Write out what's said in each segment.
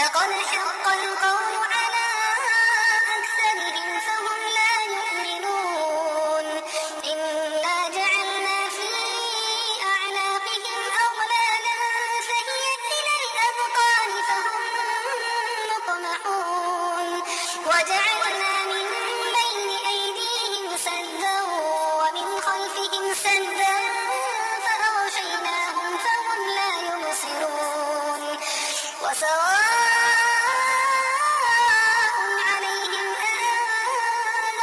لقد حق القول على أكثرهم فهم لا يؤمنون إنا جعلنا في أعناقهم أغلالا فهي إلى الأذقان فهم مقمحون وجعلنا من بين أيديهم سدا ومن خلفهم سدا فأغشيناهم فهم لا يبصرون وسواء عليهم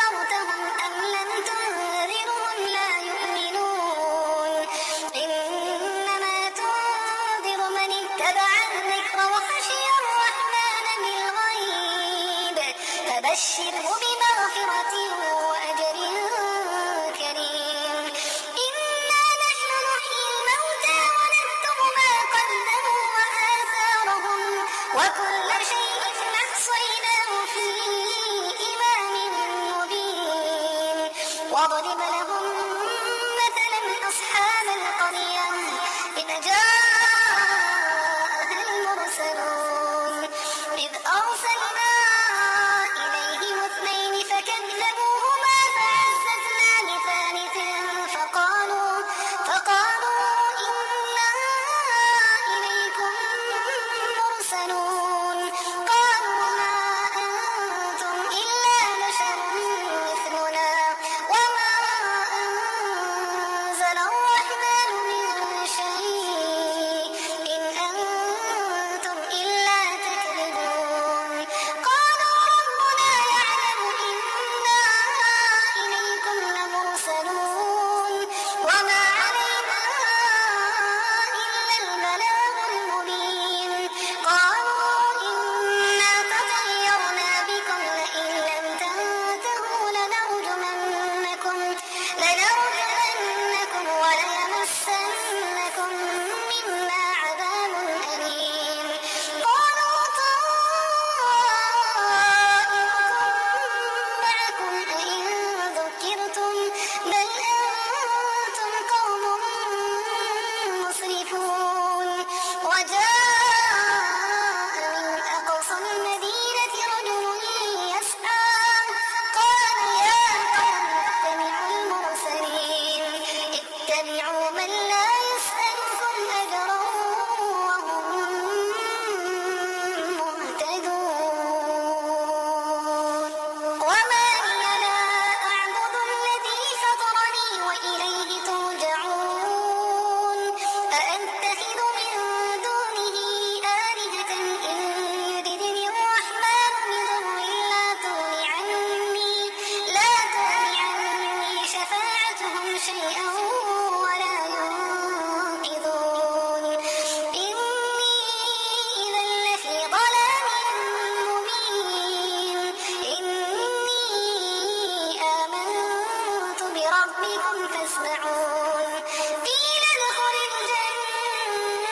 أنذرتهم أم لم تنذرهم لا يؤمنون إنما تنذر من اتبع الذكر وخشي الرحمن بالغيب فبشره بمغفرة وأجر كريم إنا نحن نحيي الموتى ونكتب ما قدموا وآثارهم وكل شيء أحصيناه في إمام مبين واضرب لهم مثلا أصحاب القرية إذ جاءها المرسلون إذ أرسلنا إليهم اثنين فكذبوهما فعززنا بثالث فقالوا إنا إليكم مرسلون قالوا ما أنتم إلا بشر مثلنا وما أنزل الرحمن من شيء إن أنتم إلا تكذبون قالوا ربنا يعلم إنا إليكم لمرسلون وما علينا إلا البلاغ المبين قالوا إنا تطيرنا بكم لئن لم تنتهوا لنرجمنكم وليمسنكم منا عذاب أليم قالوا طائركم معكم أئن ذكرتم بل أنتم قوم مسرفون وجاء من أقصى المدينة رجل يسعى قال يا قوم اتبعوا المرسلين اتبعوا من لا يسألكم أجرا وهم مهتدون وما لي لا أعبد الذي فطرني وإليه ترجعون أأتخذ من دونه آلهة إن يردني الرحمن بضر لا تغن عني شفاعتهم شيئا ولا ينقذون إني إذا لفي ضلال مبين إني آمنت بربكم فاسمعون قيل ادخل الجنة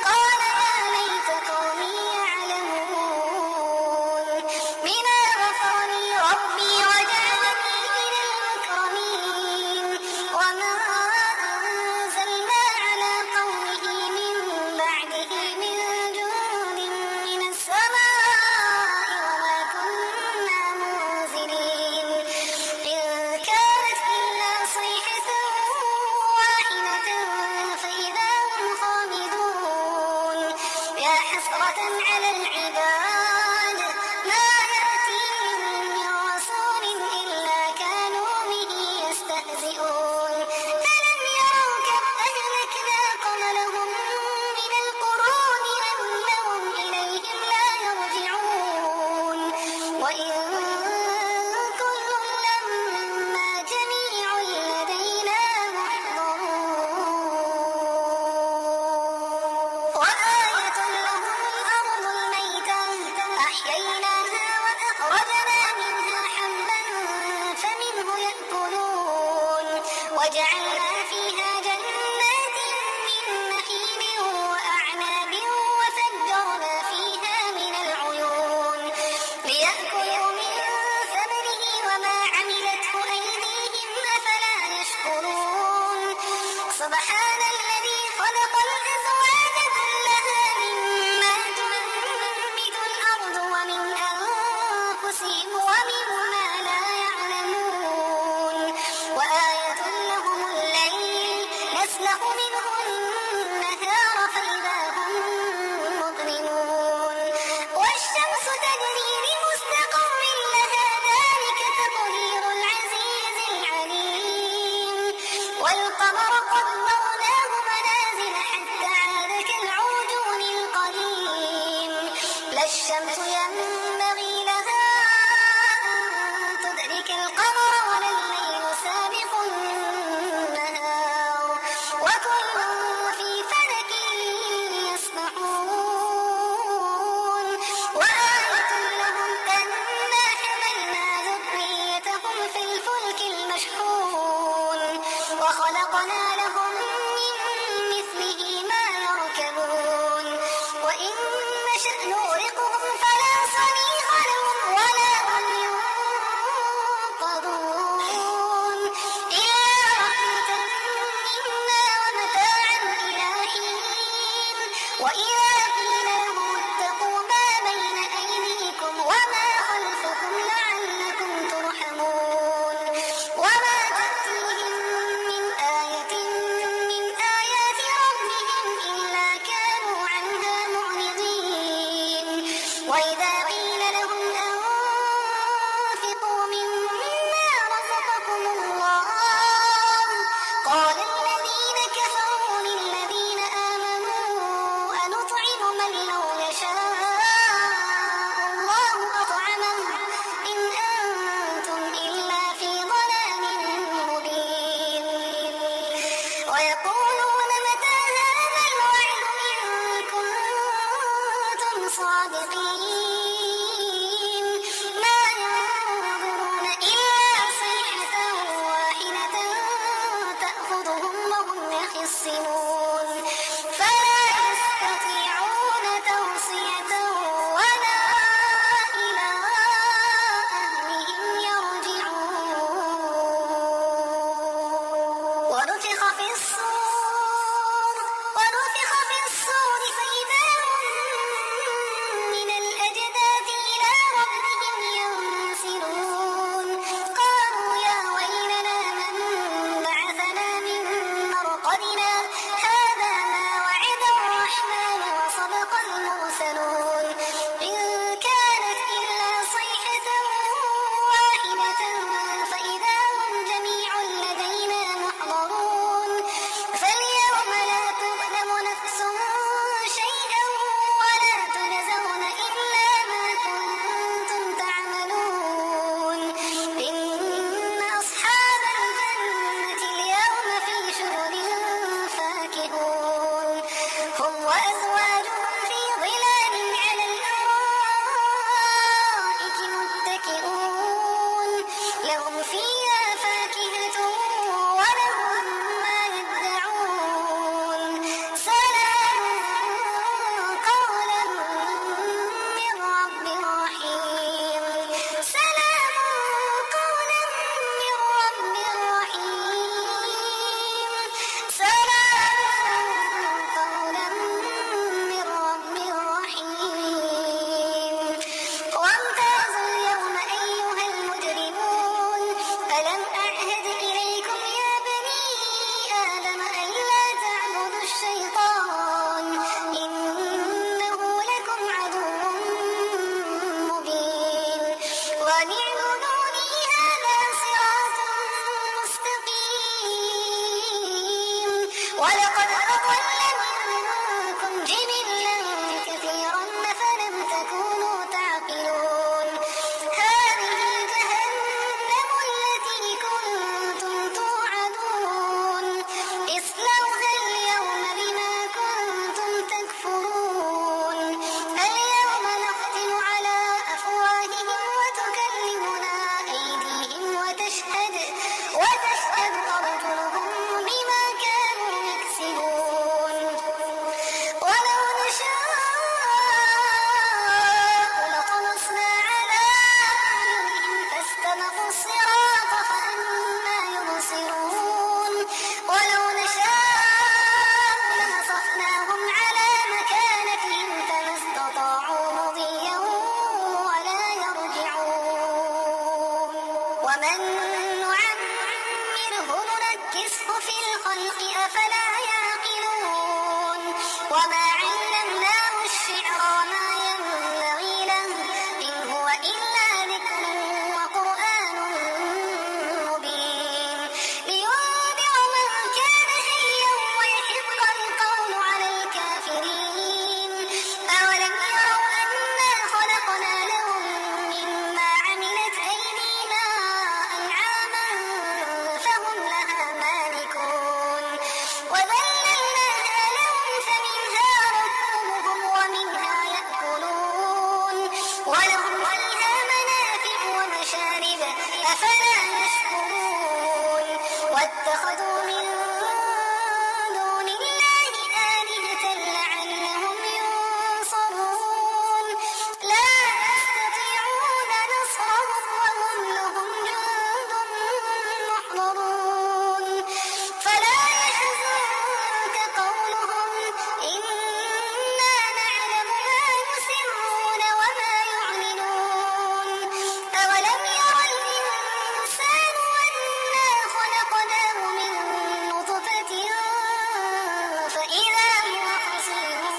قال يا ليت قومي يعلمون بما غفر لي ربي وجعلني من المكرمين وما أنزلنا على قومه من بعده من جند من السماء وما كنا منزلين إن كانت إلا صيحة واحدة فإذا هم خامدون يا حسرة على العباد ما يأتيهم من رسول إلا كانوا به يستهزئون ألم يروا كم أهلكنا قبلهم من القرون أنهم إليهم لا يرجعون وإن كل لما جميع لدينا محضرون وآية لهم الأرض الميتة سبحان الذي خلق الأزواج كلها مما تنبت الأرض ومن أنفسهم ومما لا يعلمون وآية لهم الليل نسلخ منه النهار فإذا هم مظلمون والشمس تجري لمستقر لها ذلك تقدير العزيز العليم والقمر قدرناه منازل حتى عاد كالعرجون القديم لا الشمس ينبغي لها أن تدرك القمر ولا الليل سابق النهار وكل في فلك يسبحون وآية لهم أنا حملنا ذريتهم في الفلك المشحون وخلقنا لهم من مثله ما يركبون وإن نشأ نغرقهم فلا صريخ لهم ولا هم ينقذون إلا رحمة منا ومتاعا إلى حين وإذا قيل لهم اتقوا ما بين أيديكم وما خلفكم لعلكم ترحمون وما تأتيهم من آية من آيات ربهم إلا كانوا عنها معرضين وإذا قيل لهم أنفقوا مما رزقكم الله قال الذين كفروا للذين آمنوا أنطعم من لو يشاء الله أطعمه إن أنتم إلا في ضلال مبين ويقولون متى هذا الوعد إن كنتم صادقين ما ينظرون إلا صيحة واحدة تأخذهم وهم يخصمون فلا يستطيعون توصية ولا إلى أهلهم يرجعون ونفخ في الصور فإذا هم من الأجداث إلى ربهم ينسلون قالوا يا ويلنا من بعثنا من مرقدنا وما علمناه الشعر وما ينبغي له إن هو إلا ذكر وقرآن مبين لينذر من كان حيا ويحق القول على الكافرين أولم يروا أنا خلقنا لهم مما عملت أيدينا أنعاما فهم لها مالكون وذللناها لهم فمنها ركوبهم ومنها يأكلون ولهم فيها منافع ومشارب أفلا يشكرون واتخذوا من دون الله آلهة لعلهم ينصرون لا يستطيعون نصرهم وهم لهم جند محضرون فلا يحزنك قولهم إنا نعلم ما يسرون وما يعلنون أولم ير الإنسان أنا خلقناه من نطفة فإذا هو خصيم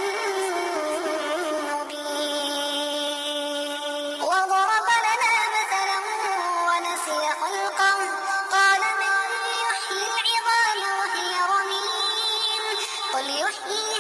مبين وضرب لنا مثلا ونسي خلقه قال من يحيي العظام وهي رميم قل يحييها